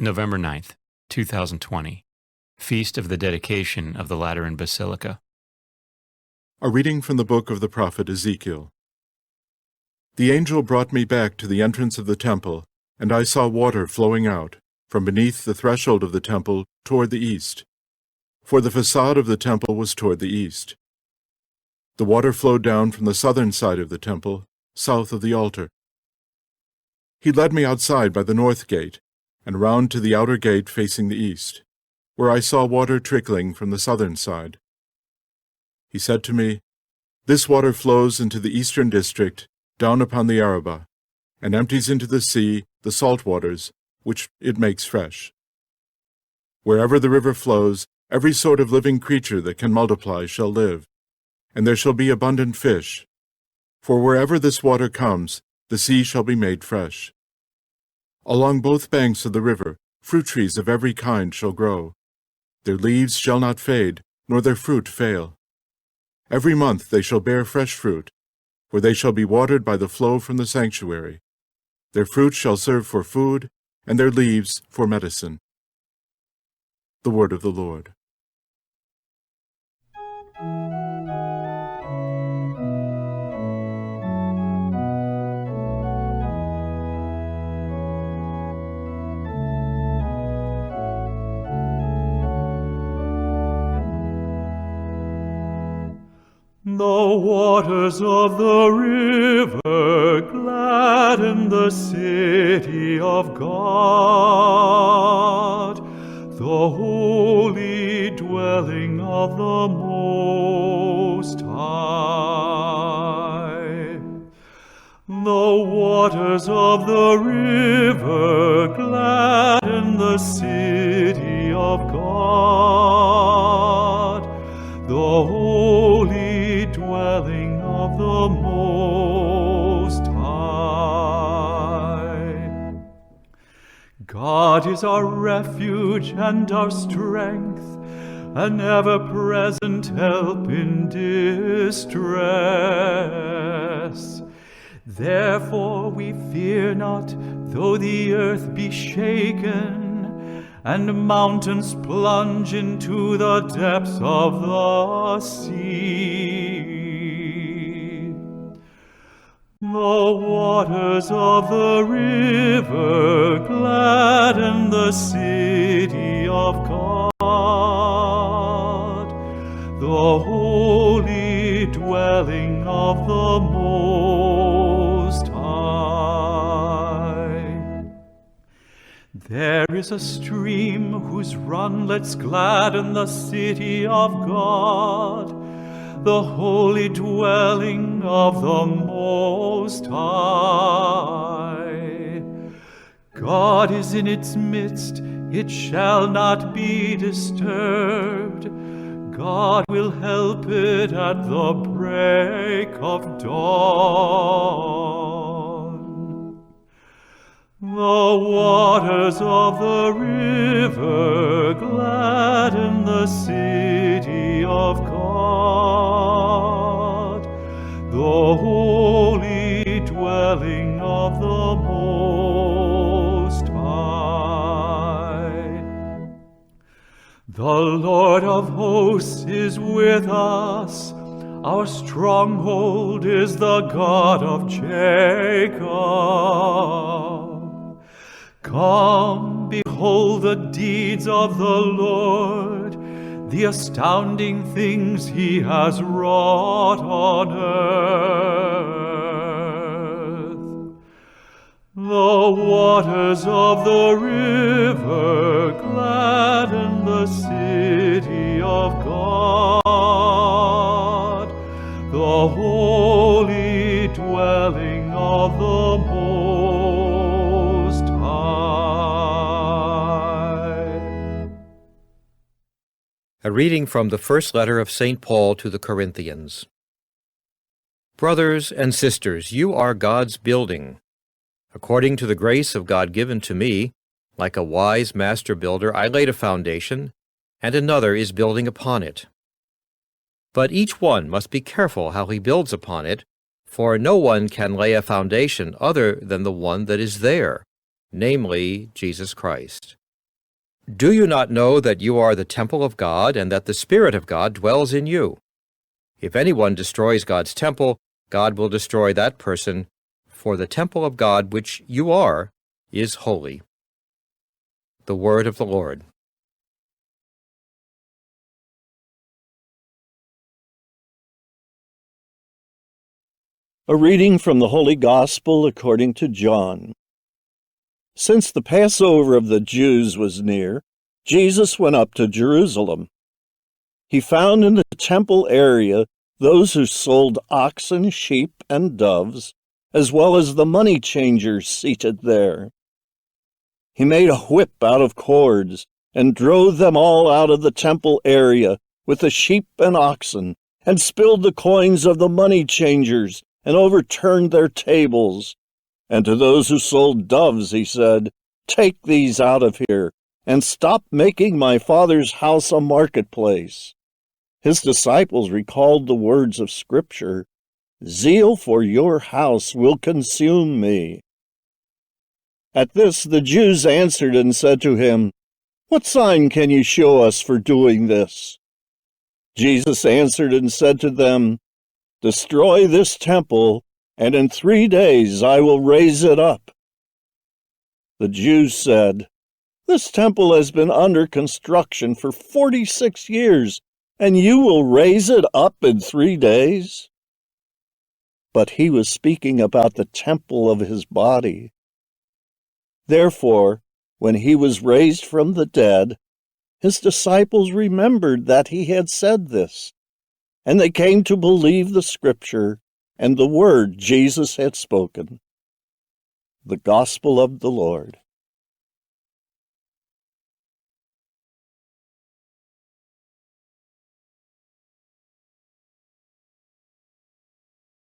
November 9th, 2020, Feast of the Dedication of the Lateran Basilica. A reading from the book of the prophet Ezekiel. The angel brought me back to the entrance of the temple, and I saw water flowing out, from beneath the threshold of the temple toward the east. For the façade of the temple was toward the east. The water flowed down from the southern side of the temple, south of the altar. He led me outside by the north gate, and round to the outer gate facing the east, where I saw water trickling from the southern side. He said to me, "This water flows into the eastern district, down upon the Arabah, and empties into the sea the salt waters, which it makes fresh. Wherever the river flows, every sort of living creature that can multiply shall live, and there shall be abundant fish. For wherever this water comes, the sea shall be made fresh. Along both banks of the river, fruit trees of every kind shall grow. Their leaves shall not fade, nor their fruit fail. Every month they shall bear fresh fruit, for they shall be watered by the flow from the sanctuary. Their fruit shall serve for food, and their leaves for medicine." The word of the Lord. The waters of the river gladden the city of God, the holy dwelling of the Most High. The waters of the river gladden the city of God, the holy dwelling of the Most High. God is our refuge and our strength, an ever-present help in distress. Therefore we fear not, though the earth be shaken, and mountains plunge into the depths of the sea. The waters of the river gladden the city of God, the holy dwelling of the Most High. There is a stream whose runlets gladden the city of God, the holy dwelling of the Most High. God is in its midst, it shall not be disturbed. God will help it at the break of dawn. The waters of the river gladden the city of God, the holy dwelling of the Most High. The Lord of hosts is with us, our stronghold is the God of Jacob. Come, behold the deeds of the Lord, the astounding things he has wrought on earth. The waters of the river gladden the city of God, the holy dwelling of the Most High. A reading from the first letter of St. Paul to the Corinthians. Brothers and sisters, you are God's building. According to the grace of God given to me, like a wise master builder, I laid a foundation, and another is building upon it. But each one must be careful how he builds upon it, for no one can lay a foundation other than the one that is there, namely Jesus Christ. Do you not know that you are the temple of God, and that the Spirit of God dwells in you? If anyone destroys God's temple, God will destroy that person, for the temple of God, which you are, is holy. The word of the Lord. A reading from the Holy Gospel according to John. Since the Passover of the Jews was near, Jesus went up to Jerusalem. He found in the temple area those who sold oxen, sheep, and doves, as well as the money changers seated there. He made a whip out of cords and drove them all out of the temple area with the sheep and oxen, and spilled the coins of the money changers and overturned their tables. And to those who sold doves he said, "Take these out of here, and stop making my Father's house a marketplace." His disciples recalled the words of Scripture, "Zeal for your house will consume me." At this the Jews answered and said to him, "What sign can you show us for doing this?" Jesus answered and said to them, "Destroy this temple, and in 3 days I will raise it up." The Jews said, "This temple has been under construction for 46 years, and you will raise it up in 3 days?" But he was speaking about the temple of his body. Therefore, when he was raised from the dead, his disciples remembered that he had said this, and they came to believe the Scripture and the word Jesus had spoken. The Gospel of the Lord.